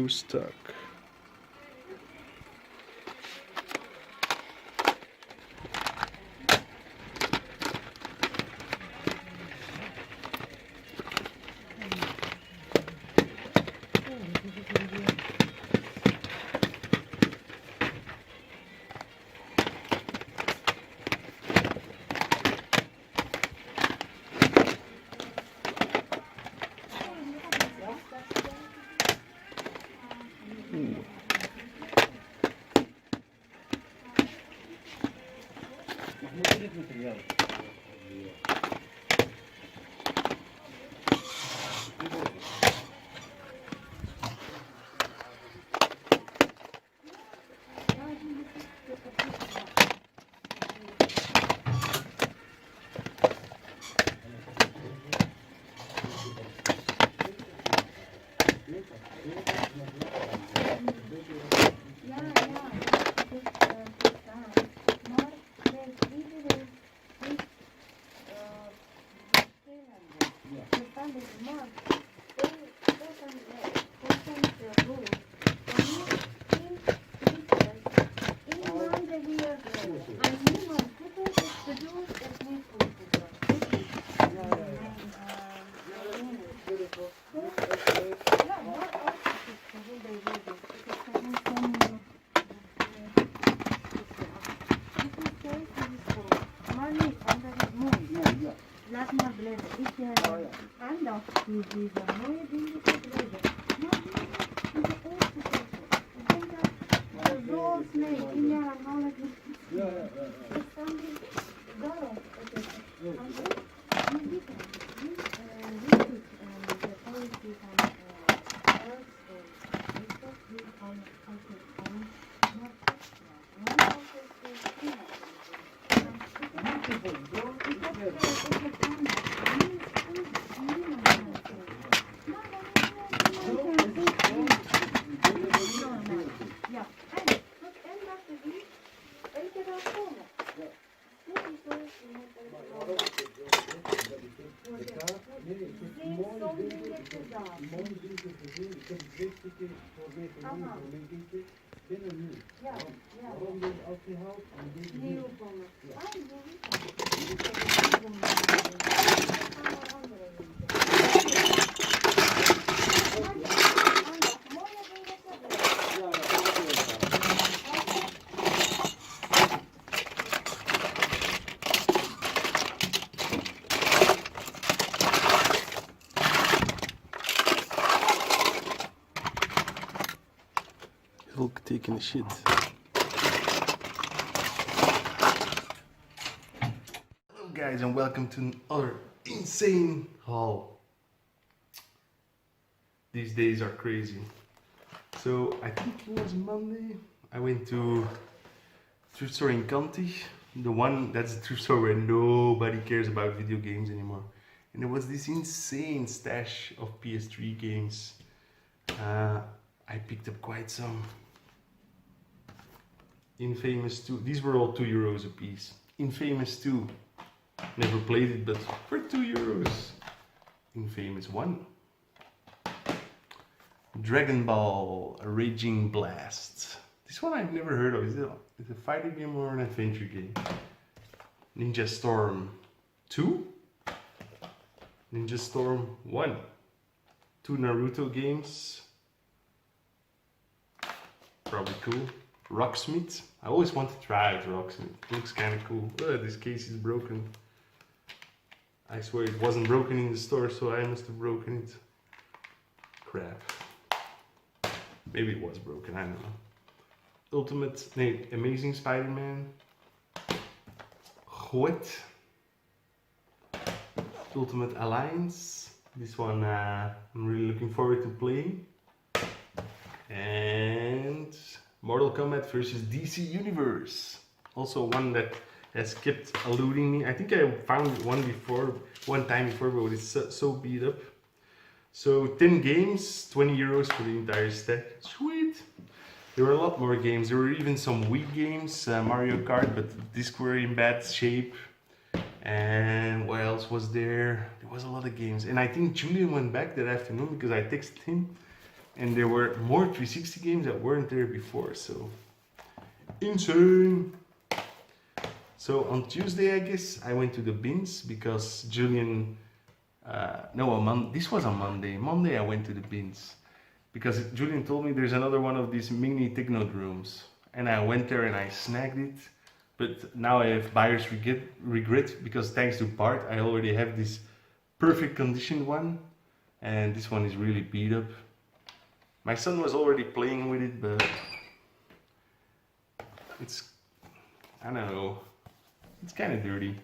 Stuck. Hulk taking a shit. Hello guys and welcome to another insane haul. These days are crazy. So I think it was Monday. I went to thrift store in Kanti. The one that's the thrift store where nobody cares about video games anymore. And there was this insane stash of PS3 games. I picked up quite some. Infamous 2, these were all €2 a piece. Infamous 2, never played it, but for €2. Infamous 1. Dragon Ball, a Raging Blast. This one I've never heard of. Is it a fighting game or an adventure game? Ninja Storm 2. Ninja Storm 1. 2 Naruto games. Probably cool. Rocksmith. I always want to try out Rocksmith. It looks kind of cool. This case is broken. I swear it wasn't broken in the store, so I must have broken it. Crap. Maybe it was broken, I don't know. Amazing Spider-Man. What? Ultimate Alliance. This one I'm really looking forward to playing. And Mortal Kombat vs DC Universe. Also one that has kept eluding me. I think I found one time before, but it's so beat up. So 10 games, €20 for the entire stack. Sweet! There were a lot more games. There were even some Wii games, Mario Kart, but these were in bad shape. And what else was there? There was a lot of games. And I think Julian went back that afternoon because I texted him. and there were more 360 games that weren't there before, so insane. So on Tuesday, I guess, I went to the bins because Julian, this was on Monday. Monday I went to the bins because Julian told me there's another one of these mini Technode rooms. And I went there and I snagged it. But now I have buyer's regret because thanks to Bart, I already have this perfect condition one. And this one is really beat up. My son was already playing with it, but it's, I don't know, it's kind of dirty.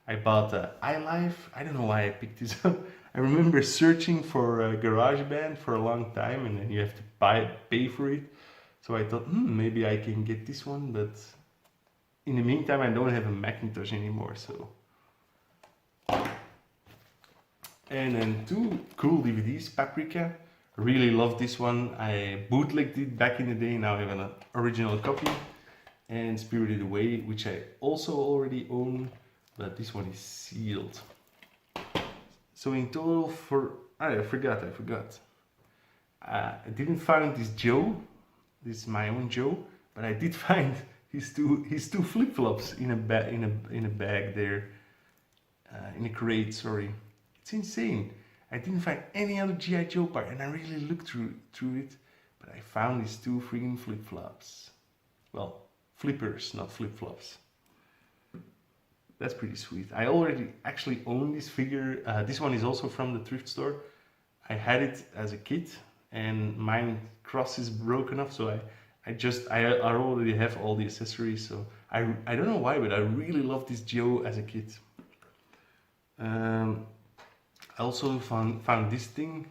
I bought iLife. I don't know why I picked this up. I remember searching for GarageBand for a long time, and then you have to pay for it. So I thought, maybe I can get this one, but in the meantime, I don't have a Macintosh anymore, so. And then 2 cool DVDs, Paprika. Really love this one. I bootlegged it back in the day. Now I have an original copy. And Spirited Away, which I also already own, but this one is sealed. So in total I forgot. I didn't find this Joe. This is my own Joe, but I did find his two flip-flops in a bag there, in a crate. Sorry, it's insane. I didn't find any other GI Joe part, and I really looked through it, but I found these 2 freaking flip-flops. Well, flippers, not flip-flops. That's pretty sweet. I already actually own this figure. This one is also from the thrift store. I had it as a kid, and mine cross is broken off, so I already have all the accessories. So I don't know why, but I really love this Joe as a kid. I also found this thing.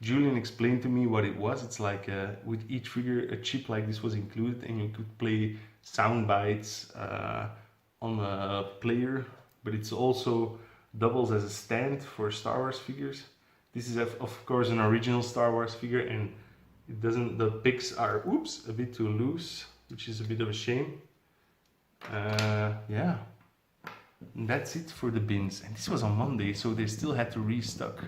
Julian explained to me what it was. It's like with each figure a chip like this was included, and you could play sound bites on a player, but it's also doubles as a stand for Star Wars figures. This is of course an original Star Wars figure, and the picks are a bit too loose, which is a bit of a shame. Yeah, and that's it for the bins, and this was on Monday, so they still had to restock.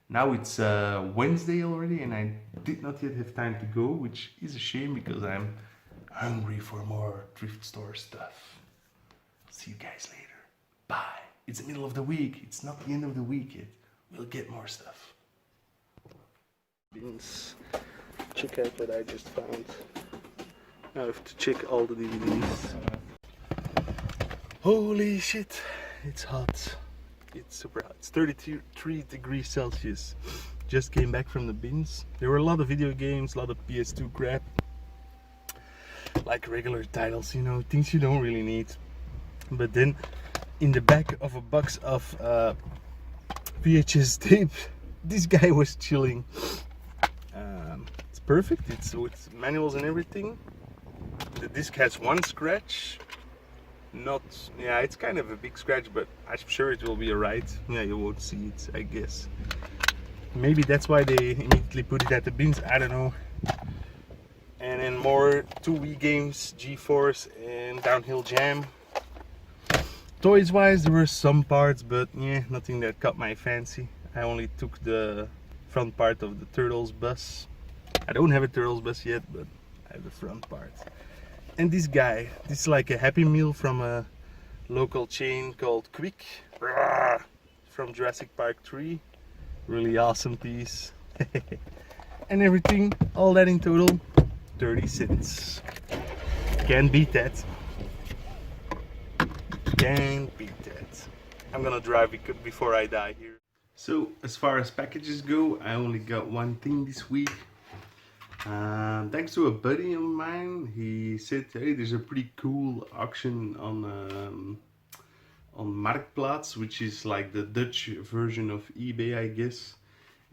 Now it's Wednesday already, and I did not yet have time to go, which is a shame because I'm hungry for more thrift store stuff. See you guys later. Bye. It's the middle of the week. It's not the end of the week yet. We'll get more stuff. Bins. Check out what I just found. Now I have to check all the DVDs. Holy shit. It's hot. It's super hot. It's 33 degrees Celsius. Just came back from the bins. There were a lot of video games, a lot of PS2 crap. Like regular titles, you know, things you don't really need. But then in the back of a box of VHS tape, this guy was chilling. It's perfect. It's with manuals and everything. The disc has 1 scratch. It's kind of a big scratch, but I'm sure it will be alright. Yeah, you won't see it, I guess. Maybe that's why they immediately put it at the bins, I don't know. And then more 2 Wii games, G-Force and Downhill Jam. Toys wise, there were some parts, but yeah, nothing that caught my fancy. I only took the front part of the Turtles bus. I don't have a Turtles bus yet, but I have the front part. And this guy, this is like a Happy Meal from a local chain called Quick. From Jurassic Park 3. Really awesome piece. And everything, all that in total, 30 cents. Can't beat that. Can't beat that. I'm gonna drive it before I die here. So as far as packages go, I only got one thing this week. Thanks to a buddy of mine, he said, hey, there's a pretty cool auction on Marktplaats, which is like the Dutch version of eBay, I guess.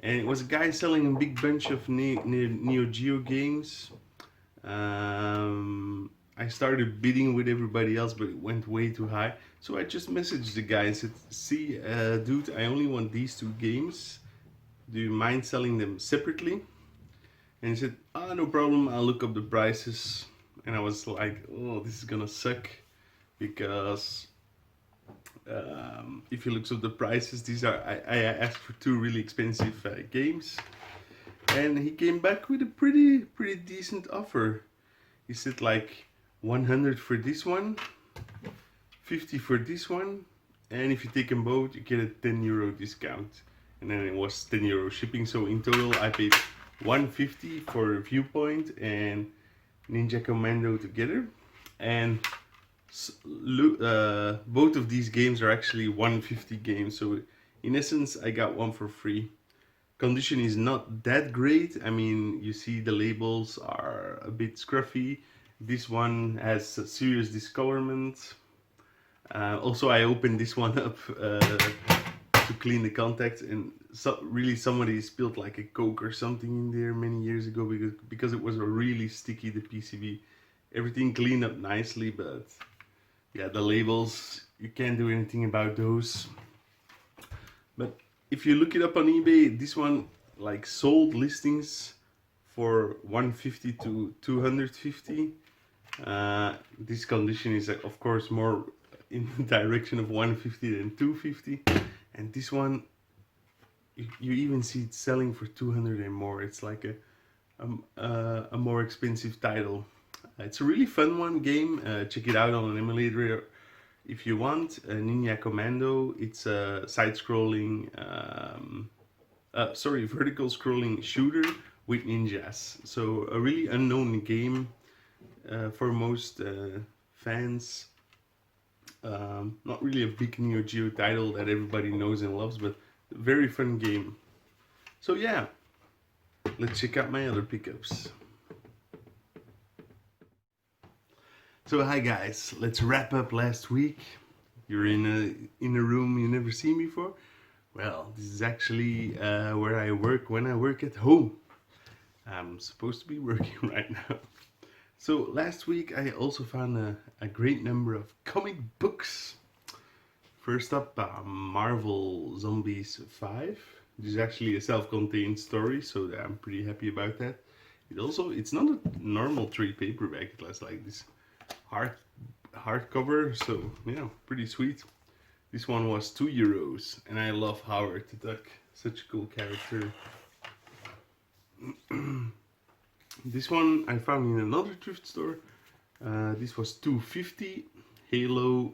And it was a guy selling a big bunch of Neo Geo games. I started bidding with everybody else, but it went way too high. So I just messaged the guy and said, see, dude, I only want these 2 games. Do you mind selling them separately? And he said, no problem, I'll look up the prices. And I was like, oh, this is gonna suck. Because if he looks up the prices, these are, I asked for 2 really expensive games. and he came back with a pretty decent offer. He said like 100 for this one, 50 for this one, and if you take them both you get a 10 euro discount, and then it was 10 euro shipping. So in total I paid 150 for Viewpoint and Ninja Commando together, and both of these games are actually 150 games, so in essence I got one for free. Condition is not that great. I mean, you see the labels are a bit scruffy. This one has serious discolorment. Also, I opened this one up to clean the contacts, and really somebody spilled like a Coke or something in there many years ago because it was really sticky, the PCB. Everything cleaned up nicely, but yeah, the labels, you can't do anything about those. But if you look it up on eBay, this one like sold listings for 150 to 250. This condition is of course more in the direction of 150 than 250, and this one you even see it selling for 200 and more. It's like a more expensive title. It's a really fun game. Check it out on an emulator if you want. Ninja Commando. It's a side-scrolling, vertical scrolling shooter with ninjas. So a really unknown game for most fans. Not really a big Neo Geo title that everybody knows and loves, but a very fun game. So yeah, let's check out my other pickups. So hi guys, let's wrap up last week. You're in a room you never seen before. Well, this is actually where I work when I work at home. I'm supposed to be working right now. So last week I also found a great number of comic books. First up, Marvel Zombies 5. This is actually a self-contained story, so I'm pretty happy about that. It's not a normal trade paperback. It has like this hardcover, so yeah, pretty sweet. This one was €2, and I love Howard the Duck, such a cool character. This one I found in another thrift store. This was $2.50. Halo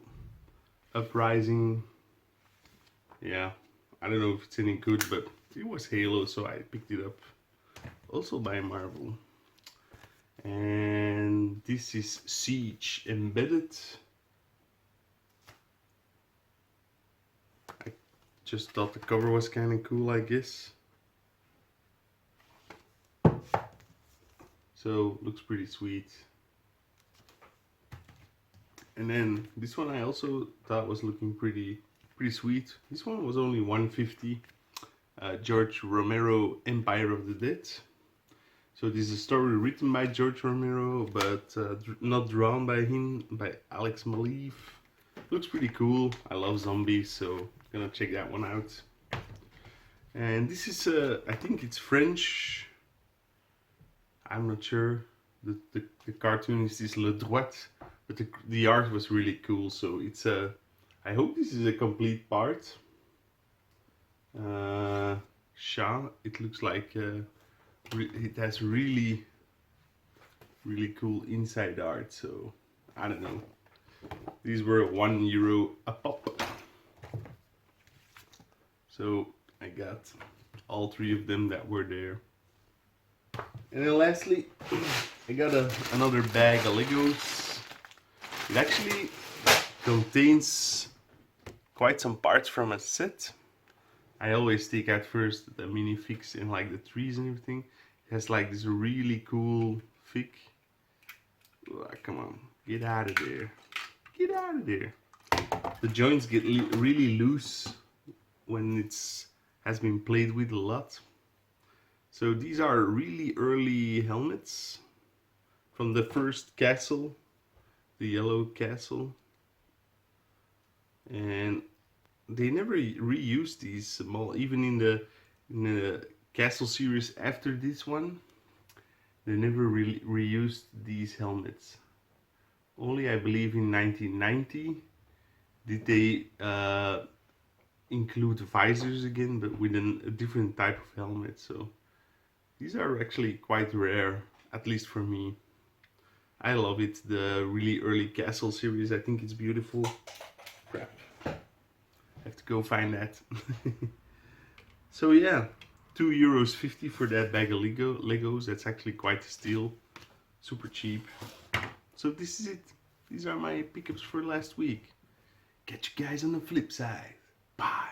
Uprising. Yeah, I don't know if it's any good, but it was Halo, so I picked it up. Also by Marvel. And this is Siege Embedded. I just thought the cover was kind of cool, I guess. So looks pretty sweet. And then this one I also thought was looking pretty sweet. This one was only $1.50. George Romero, Empire of the Dead. So this is a story written by George Romero, but not drawn by him, by Alex Maleev. Looks pretty cool. I love zombies, so gonna check that one out. And this is, I think it's French. I'm not sure. The cartoonist is Le Droit, but the art was really cool. So it's a. I hope this is a complete part. Shah. It looks like. It has really cool inside art, so I don't know. These were €1 a pop. So I got all three of them that were there. And then lastly, I got another bag of Legos. It actually contains quite some parts from a set. I always take out first the minifix and like the trees and everything. It has like this really cool fig. Oh, come on, get out of there. Get out of there. The joints get really loose when it's has been played with a lot. So these are really early helmets from the first castle, the yellow castle. And they never reused these, even in the castle series after this one. They never really reused these helmets. Only I believe in 1990 did they include visors again, but with a different type of helmet. So These are actually quite rare, at least for me. I love it, the really early Castle series. I think it's beautiful. Crap. I have to go find that. So yeah, €2.50 for that bag of Legos. That's actually quite a steal. Super cheap. So this is it. These are my pickups for last week. Catch you guys on the flip side. Bye.